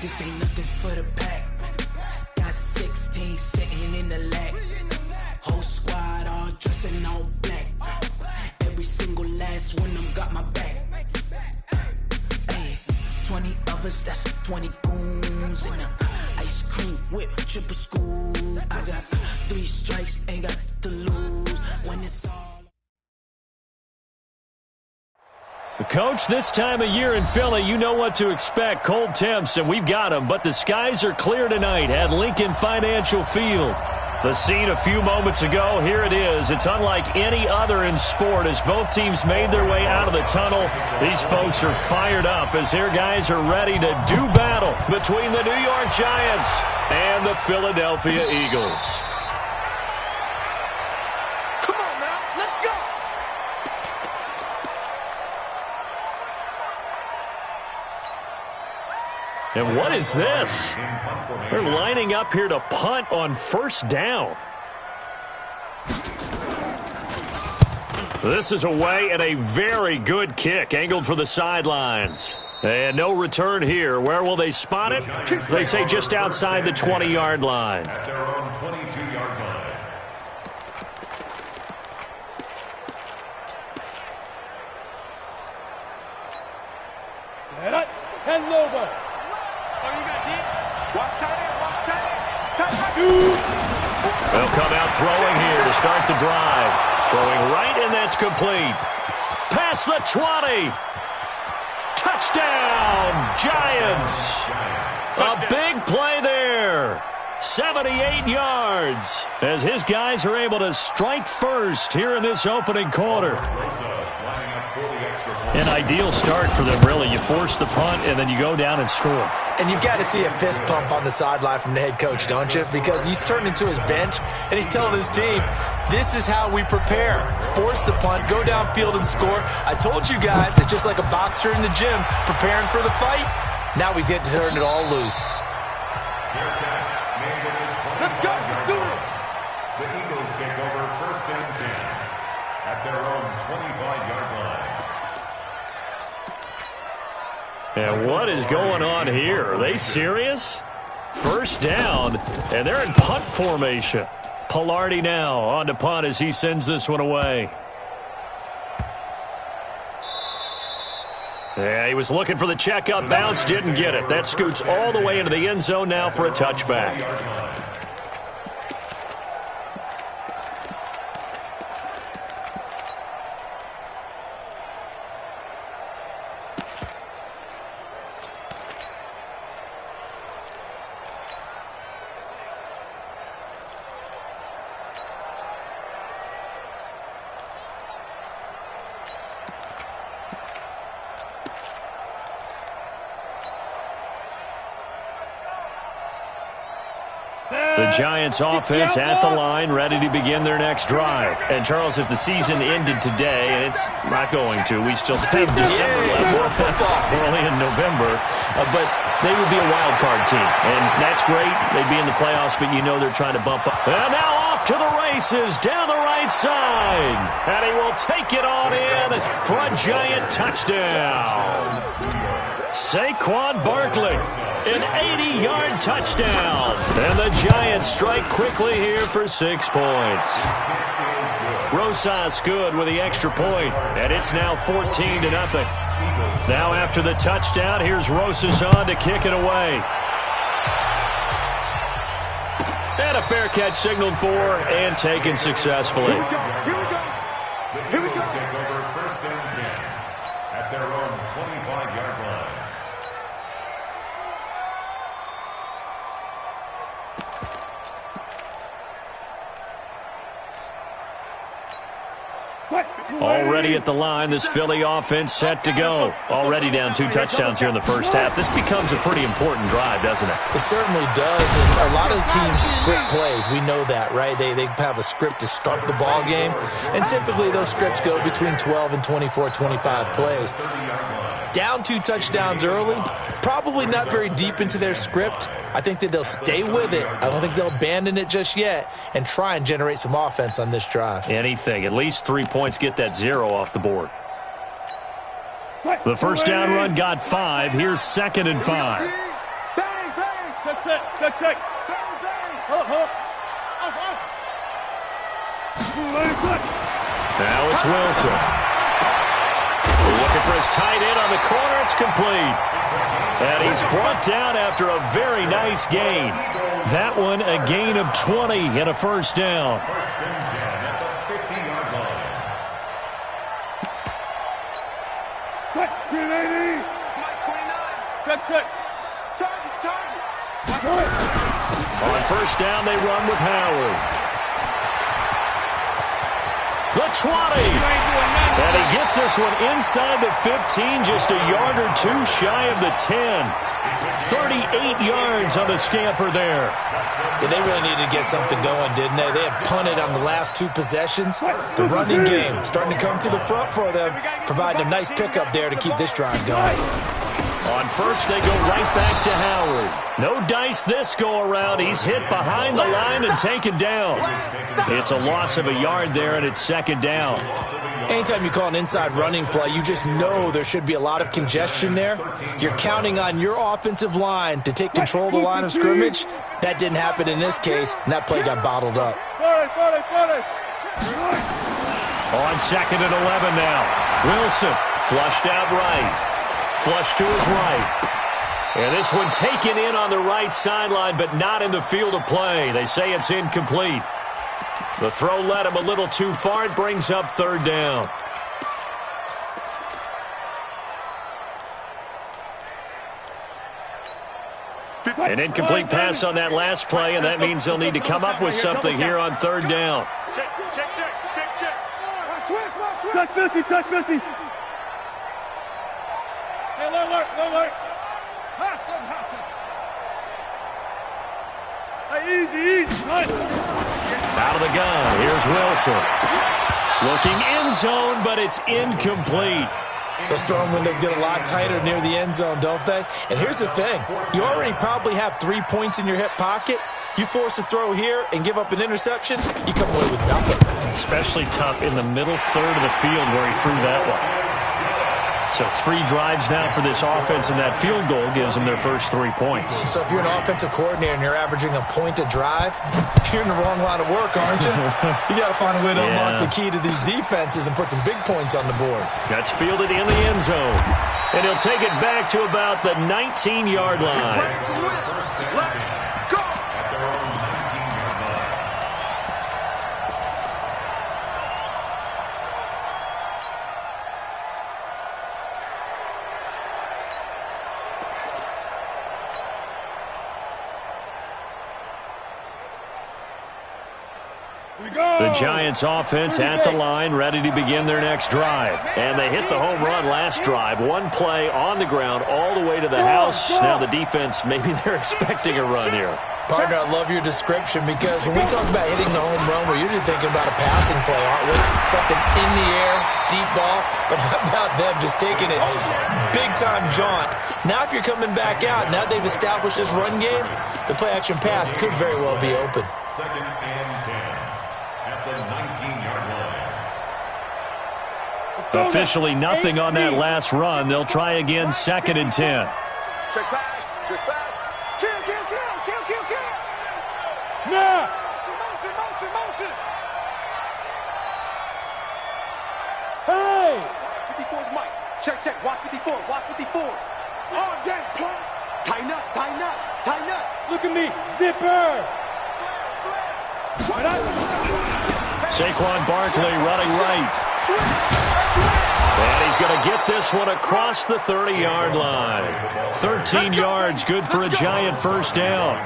This ain't nothing for the pack. Got 16 sitting in the lag. Whole squad all dressing all black. Every single last one of them got my back. Hey, 20 of us, that's 20 goons in them. Ice cream whip, triple scoop. I got 3 strikes, ain't got to lose. When it's all Coach, this time of year in Philly, you know what to expect. Cold temps, and we've got them. But the skies are clear tonight at Lincoln Financial Field. The scene a few moments ago, here it is. It's unlike any other in sport as both teams made their way out of the tunnel. These folks are fired up as their guys are ready to do battle between the New York Giants and the Philadelphia Eagles. And what is this? They're lining up here to punt on first down. This is away and a very good kick, angled for the sidelines. And no return here. Where will they spot it? They say just outside the 20-yard line. At their own 22-yard line. Set up. 10 over. They'll come out throwing here to start the drive. Throwing right, and that's complete. Past the 20. Touchdown, Giants. A big play there. 78 yards as his guys are able to strike first here in this opening quarter. An ideal start for them, really. You force the punt, and then you go down and score. And you've got to see a fist pump on the sideline from the head coach, don't you? Because he's turned into his bench, and he's telling his team, this is how we prepare. Force the punt, go downfield and score. I told you guys, it's just like a boxer in the gym preparing for the fight. Now we get to turn it all loose. Let's go. Do it. The Eagles take over first and 10 at their own 25-yard line. And what is going on here? Are they serious? First down, and they're in punt formation. Pilardi now on to punt as he sends this one away. Yeah, he was looking for the checkup bounce, didn't get it. That scoots all the way into the end zone now for a touchback. The Giants offense at the line, ready to begin their next drive. And, Charles, if the season ended today, and it's not going to, we still have December left, early in November, but they would be a wild card team. And that's great. They'd be in the playoffs, but you know they're trying to bump up. And now off to the races down the right side. And he will take it on in for a Giant touchdown. Saquon Barkley, an 80-yard touchdown. And the Giants strike quickly here for 6 points. Rosas good with the extra point, and it's now 14-0. Now after the touchdown, here's Rosas on to kick it away. And a fair catch signaled for and taken successfully. Here we go. Here we go. Take over first and 10 at their own 25-yard line. Already at the line, this Philly offense set to go. Already down 2 touchdowns here in the first half. This becomes a pretty important drive, doesn't it? It certainly does, and a lot of teams script plays. We know that, right? They have a script to start the ball game, and typically those scripts go between 12 and 24, 25 plays. Down 2 touchdowns early, probably not very deep into their script. I think that they'll stay with it. I don't think they'll abandon it just yet and try and generate some offense on this drive. Anything. At least 3 points, get that 0 off the board. The first down run got 5. Here's 2nd and 5. Bang! Check. Hold up. Off. Now it's Wilson. Looking for his tight end on the corner. It's complete. And he's brought down after a very nice gain. That one a gain of 20 and a first down. First and 10 at the 50-yard line. Cut. 380. Check. Target. On first down, they run with Howard. The 20. And he gets this one inside the 15, just a yard or two shy of the 10. 38 yards on the scamper there. Yeah, they really needed to get something going, didn't they? They had punted on the last two possessions. The running game starting to come to the front for them, providing a nice pickup there to keep this drive going. On first, they go right back to Howard. No dice this go-around. He's hit behind the line and taken down. It's a loss of a yard there, and it's second down. Anytime you call an inside running play, you just know there should be a lot of congestion there. You're counting on your offensive line to take control of the line of scrimmage. That didn't happen in this case, and that play got bottled up. On second and 11 now. Wilson flushed out right. Flush to his right. And this one taken in on the right sideline, but not in the field of play. They say it's incomplete. The throw led him a little too far. It brings up third down. An incomplete pass on that last play, and that means they'll need to come up with something here on third down. Check. Check 50. Hey, alert. Hassan. Hey, easy. Out of the gun, here's Wilson. Looking end zone, but it's incomplete. Those throwing windows get a lot tighter near the end zone, don't they? And here's the thing. You already probably have 3 points in your hip pocket. You force a throw here and give up an interception, you come away with nothing. Especially tough in the middle third of the field where he threw that one. So 3 drives now for this offense, and that field goal gives them their first 3 points. So if you're an offensive coordinator and you're averaging a point a drive, you're in the wrong line of work, aren't you? You got to find a way to unlock the key to these defenses and put some big points on the board. That's fielded in the end zone. And he'll take it back to about the 19-yard line. The Giants offense at the line, ready to begin their next drive. And they hit the home run last drive. 1 play on the ground all the way to the house. Now the defense, maybe they're expecting a run here. Partner, I love your description because when we talk about hitting the home run, we're usually thinking about a passing play, aren't we? Something in the air, deep ball. But how about them just taking it big-time jaunt? Now if you're coming back out, now they've established this run game, the play-action pass could very well be open. Second and 10 at the 19-yard line. Officially nothing on that last run. They'll try again second and 10. Check pass. Kill. Now. Motion. Hey. 54's Mike. Check. Watch 54. All day, punk. Tighten up. Look at me. Zipper. Saquon Barkley running right. And he's going to get this one across the 30-yard line. 13 yards, good for a Giant first down.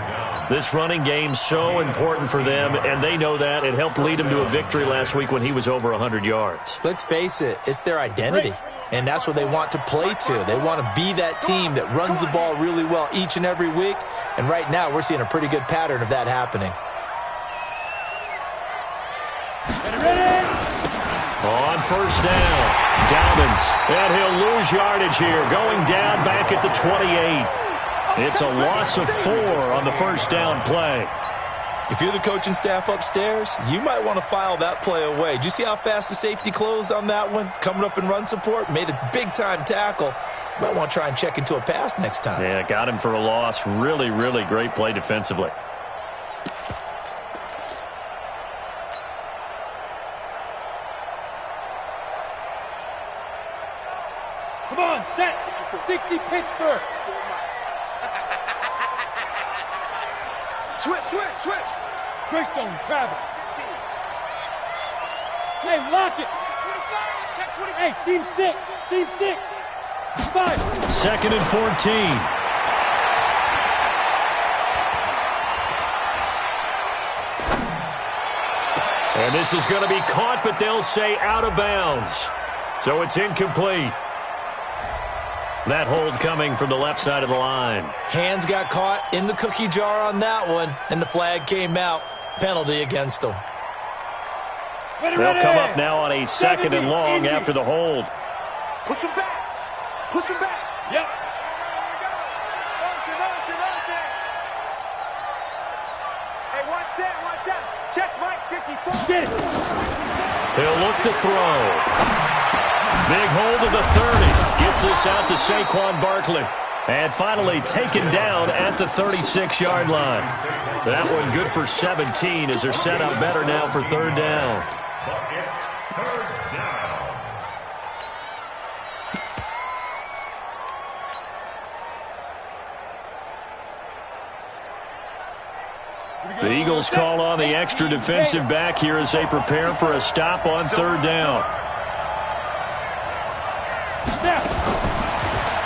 This running game so important for them, and they know that. It helped lead them to a victory last week when he was over 100 yards. Let's face it, it's their identity, and that's what they want to play to. They want to be that team that runs the ball really well each and every week, and right now we're seeing a pretty good pattern of that happening. On first down, Dalvins, and he'll lose yardage here, going down back at the 28. It's a loss of 4 on the first down play. If you're the coaching staff upstairs, you might want to file that play away. Did you see how fast the safety closed on that one? Coming up in run support, made a big-time tackle. Might want to try and check into a pass next time. Yeah, got him for a loss. Really, really great play defensively. Come on, set. 60 Pittsburgh. Switch. Greystone, travel. Hey, lock it. Hey, seam 6. 5. 2nd and 14. And this is going to be caught, but they'll say out of bounds. So it's incomplete. That hold coming from the left side of the line. Hands got caught in the cookie jar on that one, and the flag came out. Penalty against them. They'll come up now on a 2nd and long after the hold. Push him back. Yep. Motion. Hey, watch that. Check Mike, 54. Get it. He'll look to throw. Big hold of the 30. Gets this out to Saquon Barkley. And finally taken down at the 36-yard line. That one good for 17 as they're set up better now for 3rd down. But it's 3rd down. The Eagles call on the extra defensive back here as they prepare for a stop on 3rd down.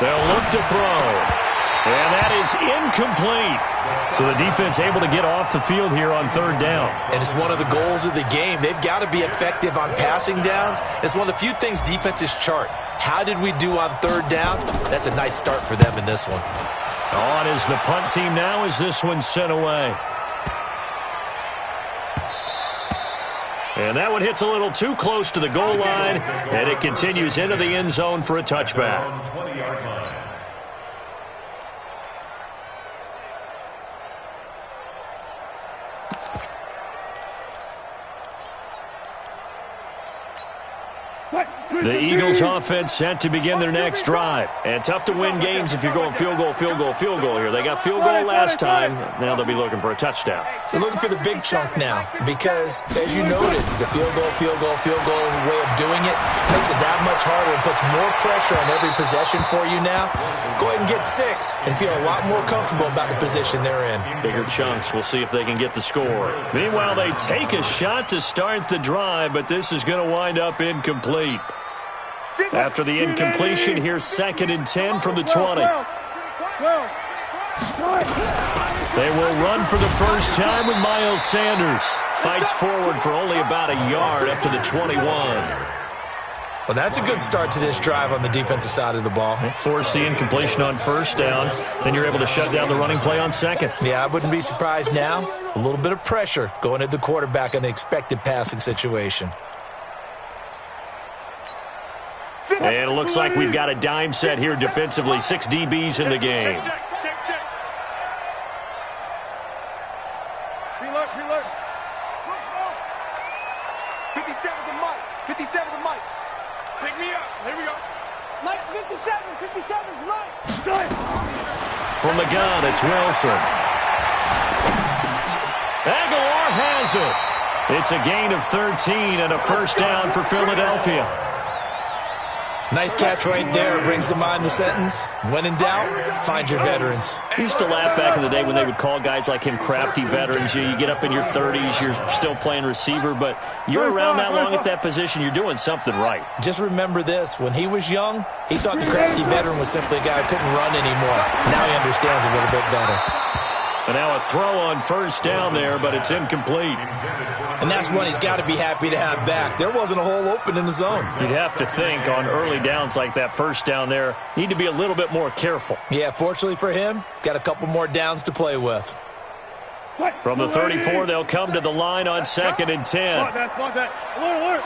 They'll look to throw. And that is incomplete. So the defense able to get off the field here on 3rd down. And it's one of the goals of the game. They've got to be effective on passing downs. It's one of the few things defenses chart. How did we do on 3rd down? That's a nice start for them in this one. On is the punt team now as this one's sent away. And that one hits a little too close to the goal line, and it continues into the end zone for a touchback. 20-yard line. The Eagles offense set to begin their next drive. And tough to win games if you're going field goal here. They got field goal last time. Now they'll be looking for a touchdown. They're looking for the big chunk now because, as you noted, the field goal way of doing it makes it that much harder and puts more pressure on every possession for you now. Go ahead and get 6 and feel a lot more comfortable about the position they're in. Bigger chunks. We'll see if they can get the score. Meanwhile, they take a shot to start the drive, but this is going to wind up incomplete. After the incompletion, here's 2nd and 10 from the 20. They will run for the first time with Miles Sanders. Fights forward for only about a yard up to the 21. Well, that's a good start to this drive on the defensive side of the ball. Force the incompletion on 1st down. Then you're able to shut down the running play on 2nd. Yeah, I wouldn't be surprised now. A little bit of pressure going at the quarterback in an expected passing situation. And it looks like we've got a dime set here defensively. 6 DBs in the game. Check. Preload. 57 to Mike. 57 to Mike. Pick me up. Here we go. Mike's 57. 57's Mike. From the gun, it's Wilson. Aguilar has it. It's a gain of 13 and a first down for Philadelphia. Nice catch right there. Brings to mind the sentence, when in doubt, find your veterans. I used to laugh back in the day when they would call guys like him crafty veterans. You get up in your 30s, you're still playing receiver, but you're around that long at that position, you're doing something right. Just remember this. When he was young, he thought the crafty veteran was simply a guy who couldn't run anymore. Now he understands a little bit better. And now a throw on first down there, but it's incomplete. And that's one he's got to be happy to have back. There wasn't a hole open in the zone. You'd have to think on early downs like that first down there, need to be a little bit more careful. Yeah, fortunately for him, got a couple more downs to play with. From the 34, they'll come to the line on 2nd and 10. Alert.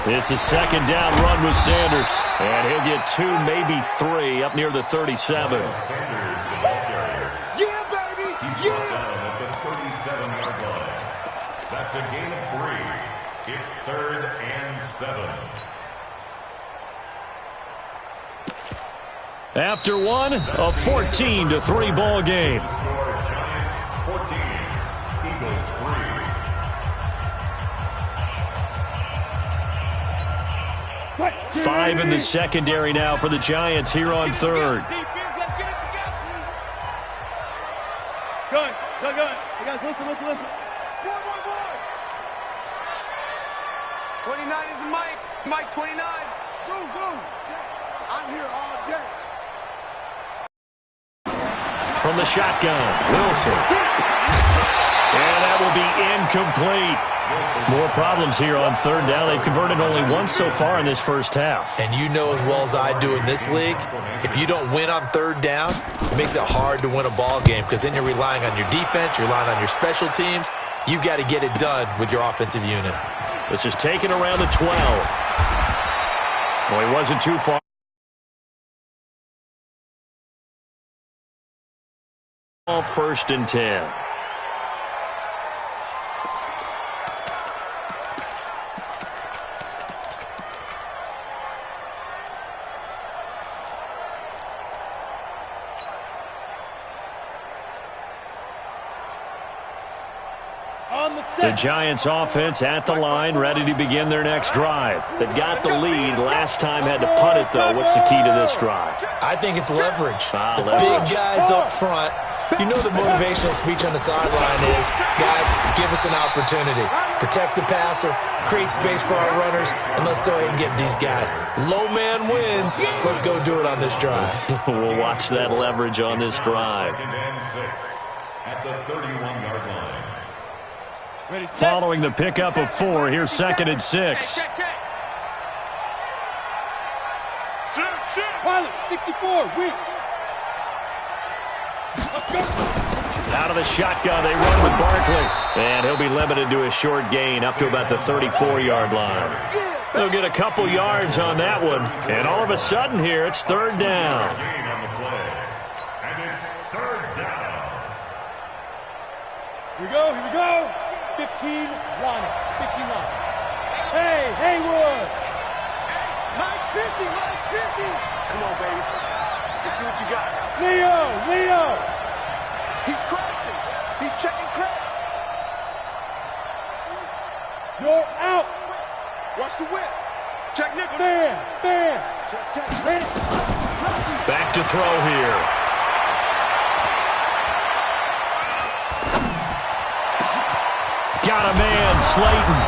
It's a 2nd down run with Sanders. And he'll get 2, maybe 3 up near the 37. Yeah, baby. Down at the 37-yard line. That's a gain of 3. It's 3rd and 7. After one, a 14-3 ball game. Giants 14, Eagles 3. 5 in the secondary now for the Giants here on third. Gun. You guys listen. 29 is the Mike. Mike 29. Zoom. I'm here all day. From the shotgun, Wilson. And that will be incomplete. More problems here on third down. They've converted only once so far in this first half. And you know as well as I do in this league, if you don't win on third down, it makes it hard to win a ball game because then you're relying on your defense, you're relying on your special teams. You've got to get it done with your offensive unit. This is taken around the 12. Well, he wasn't too far. First and 10. The Giants offense at the line, ready to begin their next drive. They've got the lead. Last time had to punt it, though. What's the key to this drive? I think it's leverage. The Leverage. big guys up front. You know the motivational speech on the sideline is, guys, give us an opportunity. Protect the passer, create space for our runners, and let's go ahead and get these guys. Low man wins. Let's go do it on this drive. We'll watch that leverage on this drive. Second and 6 at the 31-yard line. Following the pickup of 4, here's second and 6. Pilot, 64, weak. Out of the shotgun, they run with Barkley. And he'll be limited to a short gain up to about the 34-yard line. They'll get a couple yards on that one. And all of a sudden here, it's third down. Gain on the play. And it's third down. Here we go. 15, Ronnie. 15 Ronnie. Hey, Haywood. Mike's 50. Come on, baby. Let's see what you got. Leo. He's crashing. He's checking crack. You're out. Watch the whip. Check nickel. Bam. Check. Ready. Back to throw here. Got a man, Slayton.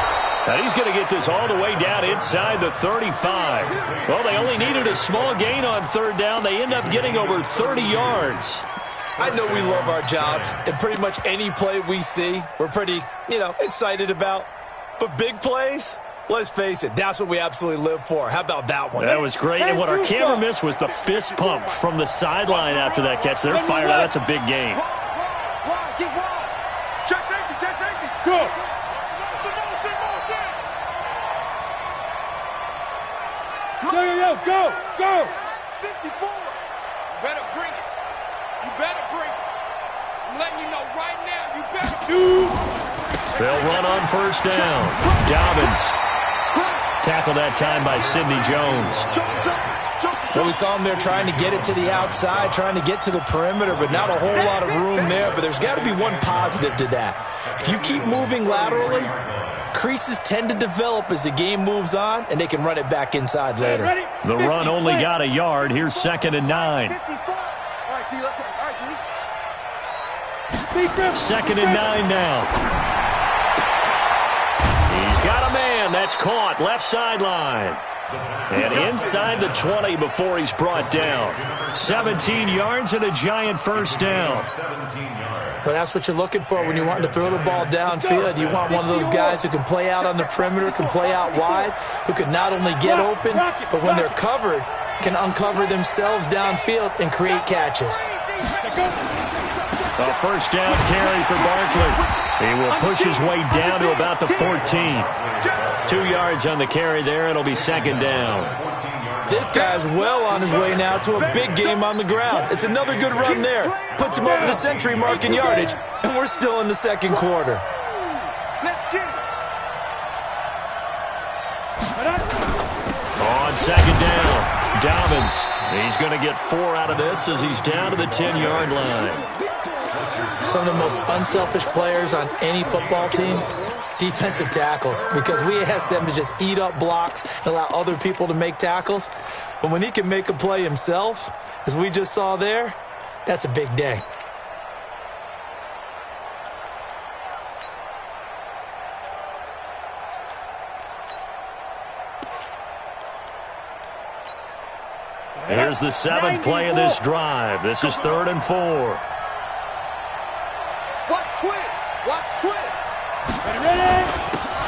Now he's going to get this all the way down inside the 35. Well, they only needed a small gain on third down. They end up getting over 30 yards. I know we love our jobs, and pretty much any play we see, we're pretty, excited about. But big plays, let's face it, that's what we absolutely live for. How about that one? That was great. And what our camera missed was the fist pump from the sideline after that catch. They're fired out. That's a big game. Get wide. Check safety. Go. Go. 54. Better bring it. You better bring it. I'm letting you know right now, you better. They'll run on first down. Dobbins. Tackled that time by Sidney Jones. Well, we saw him there trying to get it to the outside, trying to get to the perimeter, but not a whole lot of room there. But there's got to be one positive to that. If you keep moving laterally, creases tend to develop as the game moves on, and they can run it back inside later. The run only got a yard. Here's second and 9. Second and 9 now. He's got a man. That's caught. Left sideline. And inside the 20 before he's brought down. 17 yards and a Giant first down. Well, that's what you're looking for when you want to throw the ball downfield. You want one of those guys who can play out on the perimeter, can play out wide, who can not only get open, but when they're covered, can uncover themselves downfield and create catches. A first down carry for Barkley. He will push his way down to about the 14. 2 yards on the carry there. It'll be second down. This guy's well on his way now to a big game on the ground. It's another good run there. Puts him over the century mark in yardage, and we're still in the second quarter. Let's get it. On second down, Dobbins He's going to get 4 out of this as he's down to the 10-yard line. Some of the most unselfish players on any football team, defensive tackles, because we ask them to just eat up blocks and allow other people to make tackles. But when he can make a play himself, as we just saw there, that's a big day. Here's the 7th play of this drive. This is 3rd and 4. Watch twins. Watch twins. Ready?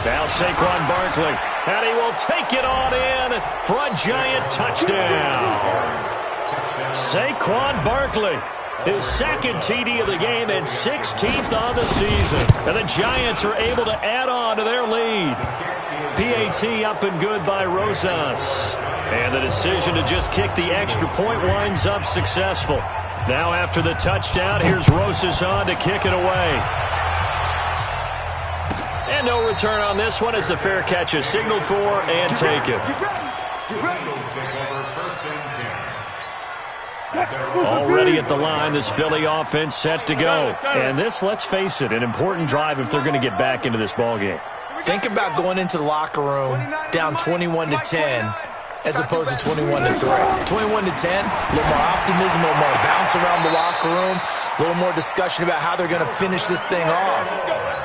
Now Saquon Barkley, and he will take it on in for a giant touchdown. Saquon Barkley, his 2nd TD of the game and 16th on the season. And the Giants are able to add on to their lead. PAT up and good by Rosas. And the decision to just kick the extra point winds up successful. Now after the touchdown, here's Rosas on to kick it away. And no return on this one as the fair catch is signaled for and taken. Already at the line, this Philly offense set to go. And this, let's face it, an important drive if they're going to get back into this ballgame. Think about going into the locker room down 21-10 as opposed to 21-3. 21-10, a little more optimism, a little more bounce around the locker room, a little more discussion about how they're going to finish this thing off.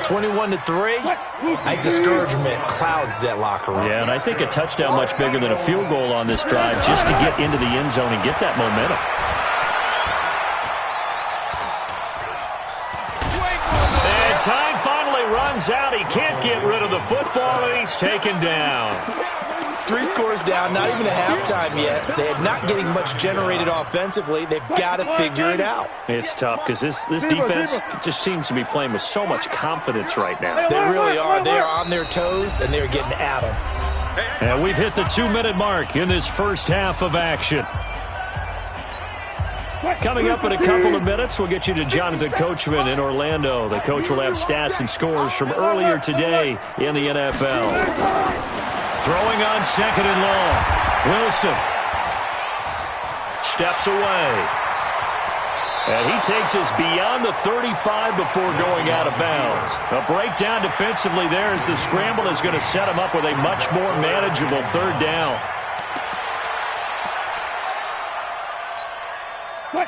21-3, I think discouragement clouds that locker room. Yeah, and I think a touchdown much bigger than a field goal on this drive just to get into the end zone and get that momentum. And time finally runs out. He can't get rid of the football, and he's taken down. 3 scores down, not even a halftime yet. They're not getting much generated offensively. They've got to figure it out. It's tough because this defense just seems to be playing with so much confidence right now. They really are. They are on their toes, and they're getting at them. And we've hit the 2-minute mark in this first half of action. Coming up in a couple of minutes, we'll get you to Jonathan Coachman in Orlando. The coach will have stats and scores from earlier today in the NFL. Throwing on 2nd and long. Wilson steps away. And he takes us beyond the 35 before going out of bounds. A breakdown defensively there as the scramble is going to set him up with a much more manageable 3rd down.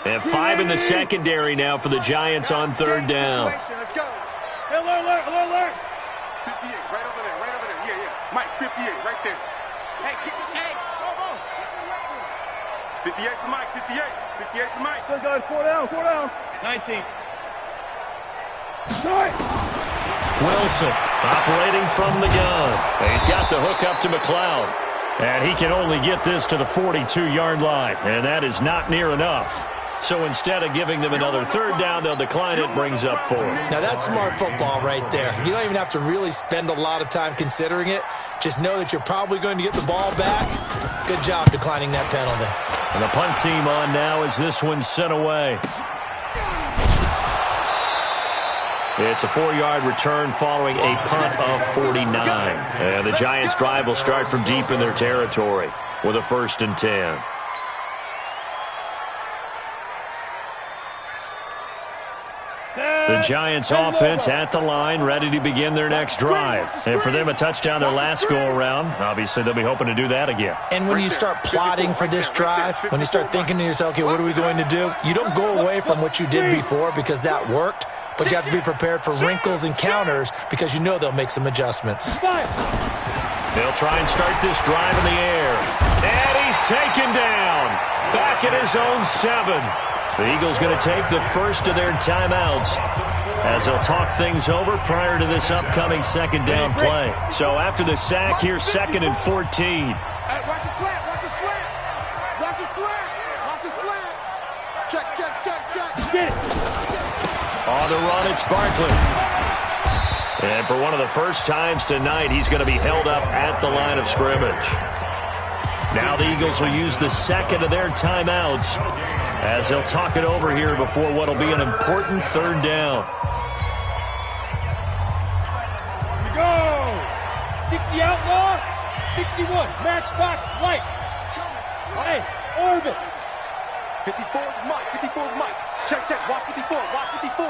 And 5 in the secondary now for the Giants on 3rd down. Let's go. Alert. 58, right over there. Yeah. Mike, 58, right there. Hey, go. 58 to Mike, 58 to Mike. Good, 4 down. 19. Start. Wilson operating from the gun. He's got the hook up to McLeod. And he can only get this to the 42-yard line. And that is not near enough. So instead of giving them another 3rd down, they'll decline it, brings up 4. Now that's smart football right there. You don't even have to really spend a lot of time considering it. Just know that you're probably going to get the ball back. Good job declining that penalty. And the punt team on now as this one's sent away. It's a 4-yard return following a punt of 49. And the Giants' drive will start from deep in their territory with a 1st and 10. The Giants offense at the line, ready to begin their next drive. And for them, a touchdown their last go-around. Obviously, they'll be hoping to do that again. And when you start plotting for this drive, when you start thinking to yourself, okay, what are we going to do? You don't go away from what you did before because that worked, but you have to be prepared for wrinkles and counters because you know they'll make some adjustments. They'll try and start this drive in the air. And he's taken down. Back at his own 7. The Eagles going to take the first of their timeouts as they'll talk things over prior to this upcoming 2nd down play. So after the sack, here's 2nd and 14. Watch his slant. Check. Get it. On the run, it's Barkley. And for one of the first times tonight, he's going to be held up at the line of scrimmage. Now the Eagles will use the 2nd of their timeouts as they'll talk it over here before what will be an important 3rd down. Here we go. 60 outlaw, 61 matchbox lights. Hey, orbit. 54's Mike. 54's Mike. Check. Watch 54. Watch 54.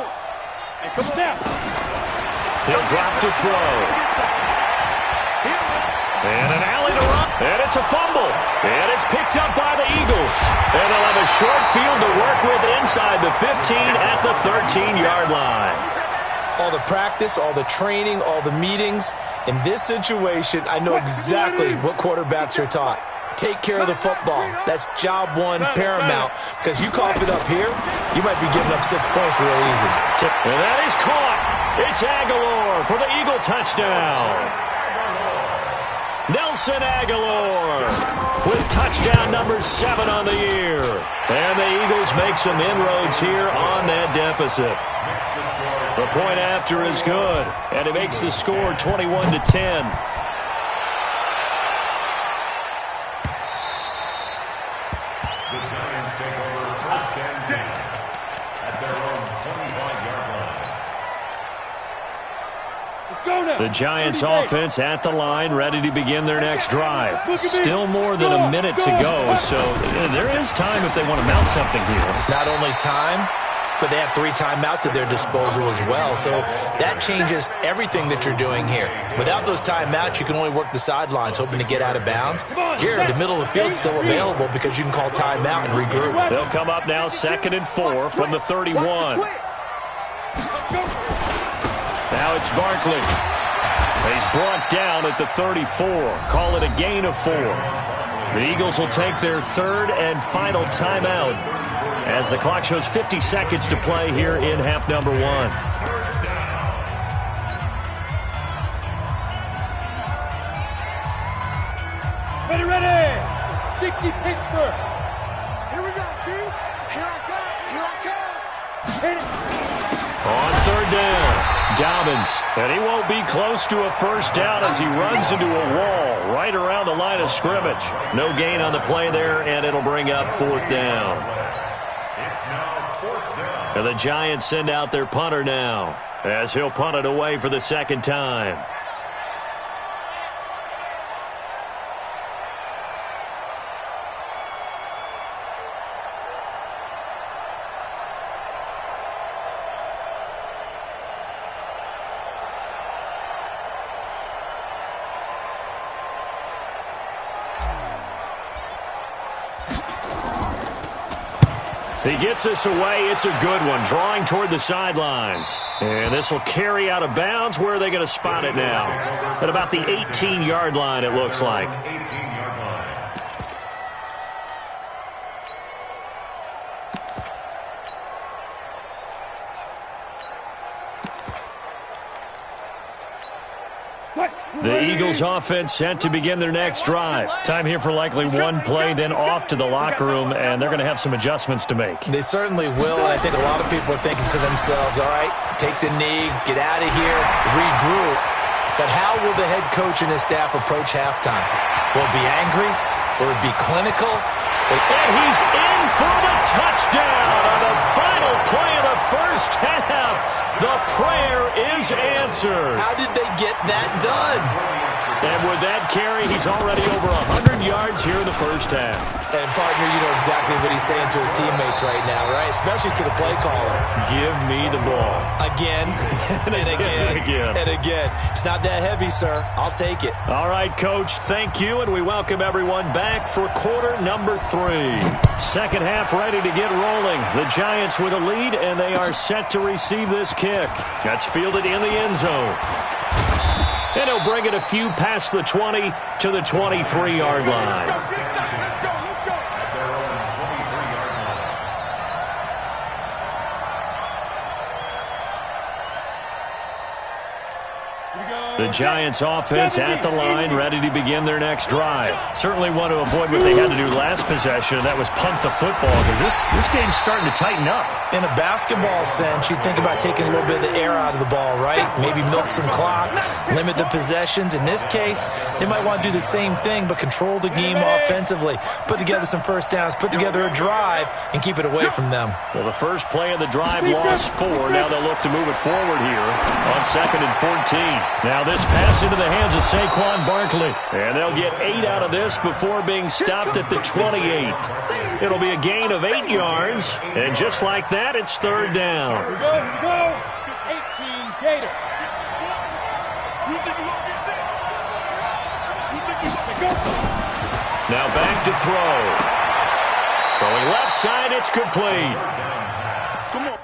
And come on now. He'll drop to throw. And an alley to run. And it's a fumble. And it's picked up by the Eagles. And they'll have a short field to work with inside the 15 at the 13-yard line. All the practice, all the training, all the meetings. In this situation, I know exactly what quarterbacks are taught. Take care of the football. That's job one, paramount. Because you cough it up here, you might be giving up 6 points real easy. And that is caught. It's Aguilar for the Eagle touchdown. Nelson Aguilar with touchdown number 7 on the year. And the Eagles make some inroads here on that deficit. The point after is good, and it makes the score 21-10. The Giants offense at the line, ready to begin their next drive. Still more than a minute to go, so there is time if they want to mount something here. Not only time, but they have 3 timeouts at their disposal as well, so that changes everything that you're doing here. Without those timeouts, you can only work the sidelines, hoping to get out of bounds. Here, the middle of the field's still available because you can call timeout and regroup. They'll come up now 2nd and 4 from the 31. Now it's Barkley. He's brought down at the 34. Call it a gain of 4. The Eagles will take their 3rd and final timeout as the clock shows 50 seconds to play here in half number 1. Ready. 60 Pittsburgh. Here we go, dude. Here I come. Hit it. On 3rd down. Dobbins, and he won't be close to a first down as he runs into a wall right around the line of scrimmage. No gain on the play there, and it'll bring up 4th down. It's now 4th down. And the Giants send out their punter now as he'll punt it away for the 2nd time. He gets this away. It's a good one, drawing toward the sidelines. And this will carry out of bounds. Where are they going to spot it now? At about the 18-yard line, it looks like. 18-yard line. The Eagles offense set to begin their next drive. Time here for likely one play, then off to the locker room, and they're going to have some adjustments to make. They certainly will, and I think a lot of people are thinking to themselves, all right, take the knee, get out of here, regroup. But how will the head coach and his staff approach halftime? Will it be angry? Will it be clinical? And he's in for the touchdown on the final play of the first half. The prayer is answered. How did they get that done? And with that carry, he's already over 100 yards here in the first half. And, partner, you know exactly what he's saying to his teammates right now, right? Especially to the play caller. Give me the ball. Again, and again, and again. It's not that heavy, sir. I'll take it. All right, Coach, thank you, and we welcome everyone back for quarter number 3. Second half ready to get rolling. The Giants with a lead, and they are set to receive this kick. That's fielded in the end zone. And he'll bring it a few past the 20 to the 23-yard line. The Giants offense at the line, ready to begin their next drive. Certainly want to avoid what they had to do last possession, and that was punt the football, because this game's starting to tighten up. In a basketball sense, you think about taking a little bit of the air out of the ball, right? Maybe milk some clock, limit the possessions. In this case, they might want to do the same thing, but control the game offensively. Put together some first downs, put together a drive, and keep it away from them. Well, the first play of the drive lost 4. Now they'll look to move it forward here on 2nd and 14. Now this pass into the hands of Saquon Barkley. And they'll get 8 out of this before being stopped at the 28. It'll be a gain of 8 yards. And just like that, it's third down. Here we go. 18 Gators. Now back to throw. Throwing left side, it's complete. Come on.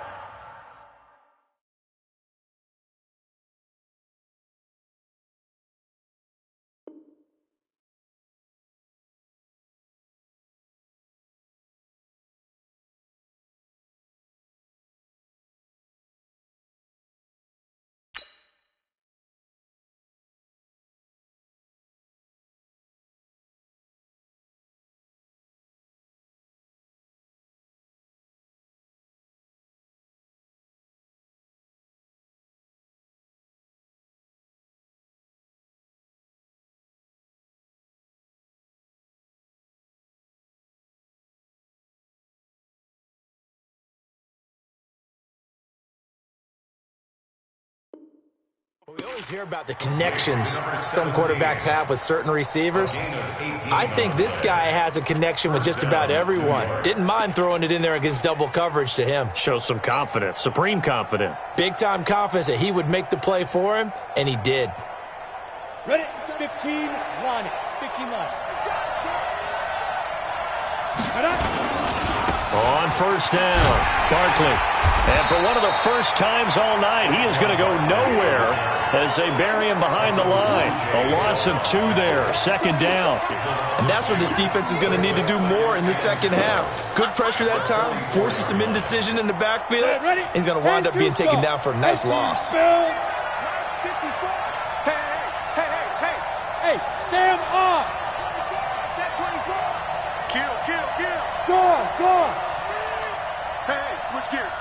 We always hear about the connections some quarterbacks have with certain receivers. I think this guy has a connection with just about everyone. Didn't mind throwing it in there against double coverage to him. Shows some confidence, supreme confidence. Big-time confidence that he would make the play for him, and he did. Ready? 15 line. 15 line. On first down, Barkley. And for one of the first times all night, he is going to go nowhere as they bury him behind the line. A loss of 2 there, second down. And that's where this defense is going to need to do more in the second half. Good pressure that time, forces some indecision in the backfield. He's going to wind up being taken down for a nice loss. Hey, Sam off. Kill. Go. Hey, switch gears.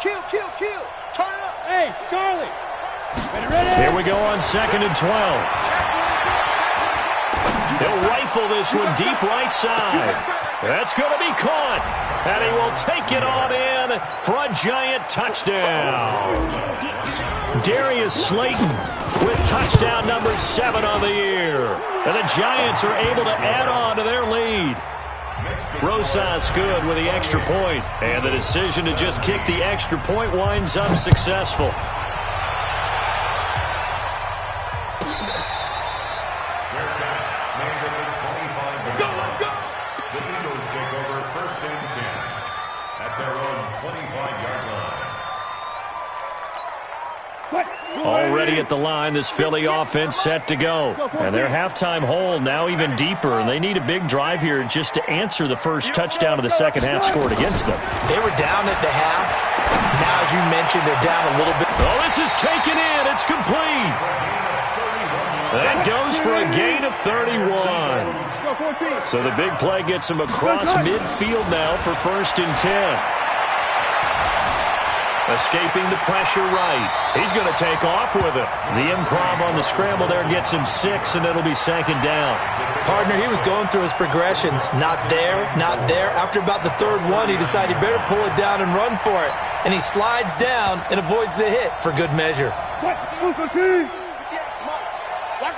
Kill. Turn it up. Hey, Charlie. Ready. Here we go on 2nd and 12. He'll rifle this one deep right side. That's going to be caught. And he will take it on in for a giant touchdown. Darius Slayton with touchdown number 7 on the year. And the Giants are able to add on to their lead. Rosas good with the extra point. And the decision to just kick the extra point winds up successful. The Eagles take over 1st and 10 at their own 25-yard line. Already at the line, this Philly offense set to go. And their halftime hole now even deeper, and they need a big drive here just to answer the first touchdown of the second half scored against them. They were down at the half. Now, as you mentioned, they're down a little bit. Oh, this is taken in. It's complete. That goes for a gain of 31. So the big play gets him across midfield now for 1st and 10. Escaping the pressure right. He's going to take off with it. The improv on the scramble there gets him 6, and it'll be 2nd down. Partner, he was going through his progressions. Not there. After about the 3rd one, he decided he better pull it down and run for it. And he slides down and avoids the hit for good measure. Watch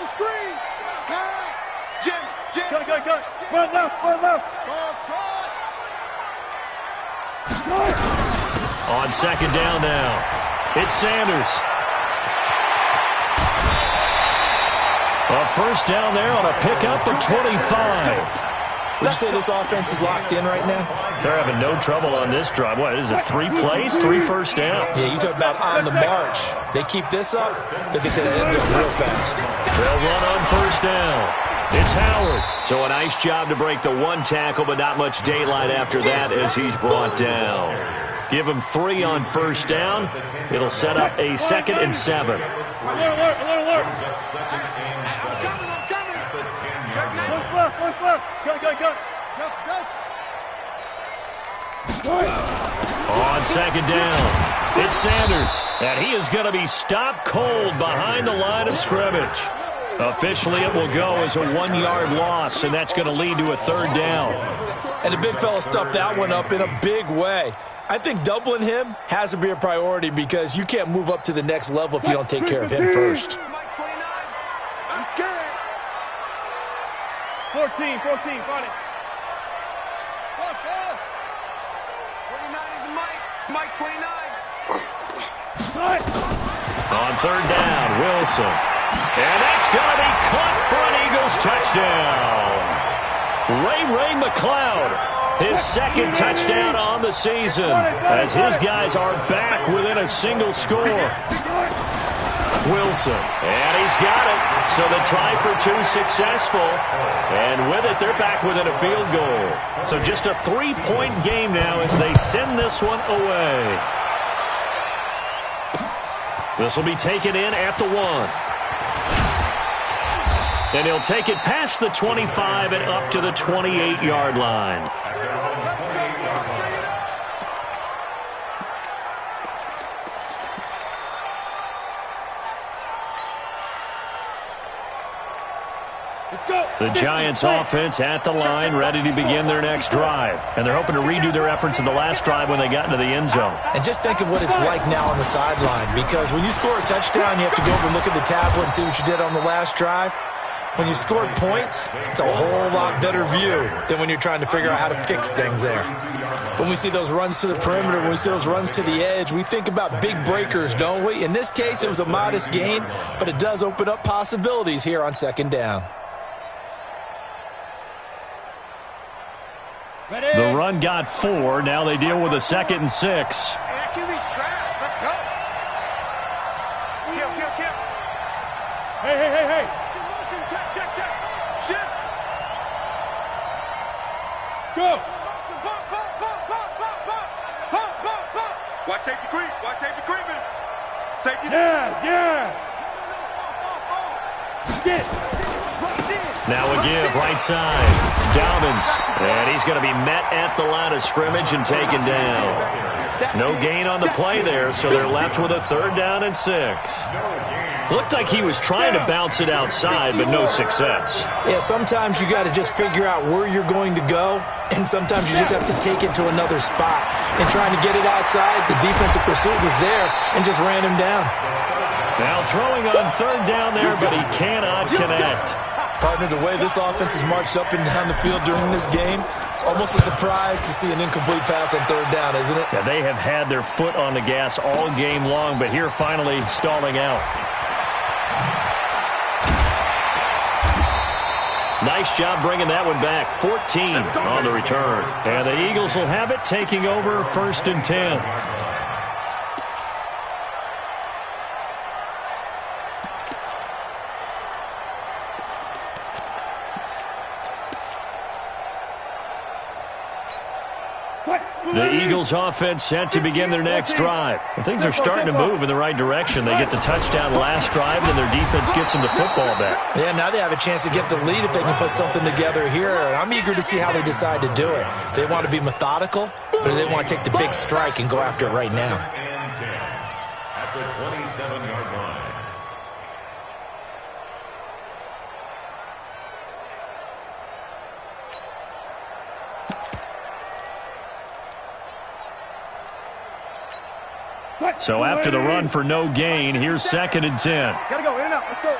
the screen. Pass. Jimmy. Go. Run left. On 2nd down now, it's Sanders. A first down there on a pickup of 25. Would you say this offense is locked in right now? They're having no trouble on this drive. What is it, 3 plays, 3 first downs? Yeah, you talk about on the march. They keep this up, they'll get to the end zone real fast. They'll run on first down. It's Howard. So a nice job to break the 1 tackle, but not much daylight after that as he's brought down. Give him 3 on first down. It'll set up a 2nd and 7. Alert. Look left. Go. On 2nd down, it's Sanders. And he is going to be stopped cold behind the line of scrimmage. Officially, it will go as a 1-yard loss, and that's going to lead to a 3rd down. And the big fella stuffed that one up in a big way. I think doubling him has to be a priority because you can't move up to the next level if you don't take care of him first. Mike 29. I'm scared. 14, got it. Boss, 29 is the Mike. Mike 29. On third down, Wilson. And that's going to be caught for an Eagles touchdown. Ray McLeod. His second touchdown on the season as his guys are back within a single score. Wilson, and he's got it. So the try for two successful. And with it, they're back within a field goal. So just a 3-point game now as they send this one away. This will be taken in at the 1. And he'll take it past the 25 and up to the 28-yard line. The Giants offense at the line, ready to begin their next drive. And they're hoping to redo their efforts in the last drive when they got into the end zone. And just think of what it's like now on the sideline, because when you score a touchdown, you have to go over and look at the tablet and see what you did on the last drive. When you scored points, it's a whole lot better view than when you're trying to figure out how to fix things there. When we see those runs to the perimeter, when we see those runs to the edge, we think about big breakers, don't we? In this case, it was a modest gain, but it does open up possibilities here on second down. The run got 4. Now they deal with a 2nd and 6. Hey, that QB's trash. Let's go. Kill. Hey. Motion, check. Shift. Go. Pop. Watch safety creeping. Safety. Yes. Get. Now a give right side. Dobbins. And he's going to be met at the line of scrimmage and taken down. No gain on the play there, so they're left with a 3rd down and 6. Looked like he was trying to bounce it outside, but no success. Yeah, sometimes you got to just figure out where you're going to go, and sometimes you just have to take it to another spot. And trying to get it outside, the defensive pursuit was there and just ran him down. Now throwing on 3rd down there, but he cannot connect. Partner, the way this offense has marched up and down the field during this game, it's almost a surprise to see an incomplete pass on 3rd down, isn't it? Yeah, they have had their foot on the gas all game long, but here finally stalling out. Nice job bringing that one back. 14 on the return. And the Eagles will have it, taking over 1st and 10. The Eagles offense set to begin their next drive. And things are starting to move in the right direction. They get the touchdown last drive, and their defense gets them the football back. Yeah, now they have a chance to get the lead if they can put something together here. And I'm eager to see how they decide to do it. They want to be methodical, or do they want to take the big strike and go after it right now? At the 27-yard line. So after the run for no gain, here's 2nd and 10. Gotta go, in and out. Let's go.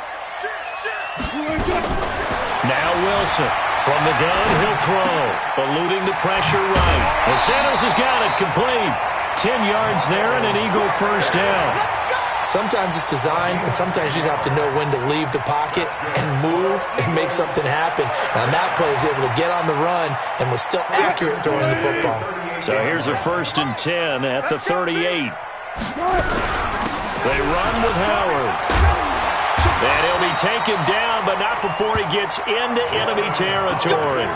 Now Wilson. From the gun, he'll throw. Eluding the pressure right. Well, Santos has got it complete. 10 yards there and an Eagle 1st down. Sometimes it's designed, and sometimes you just have to know when to leave the pocket and move and make something happen. And on that play, he was able to get on the run and was still accurate throwing the football. So here's a 1st and 10 at the 38. They run with Howard. And he'll be taken down, but not before he gets into enemy territory.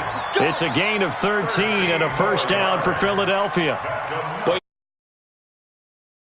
It's a gain of 13 and a 1st down for Philadelphia.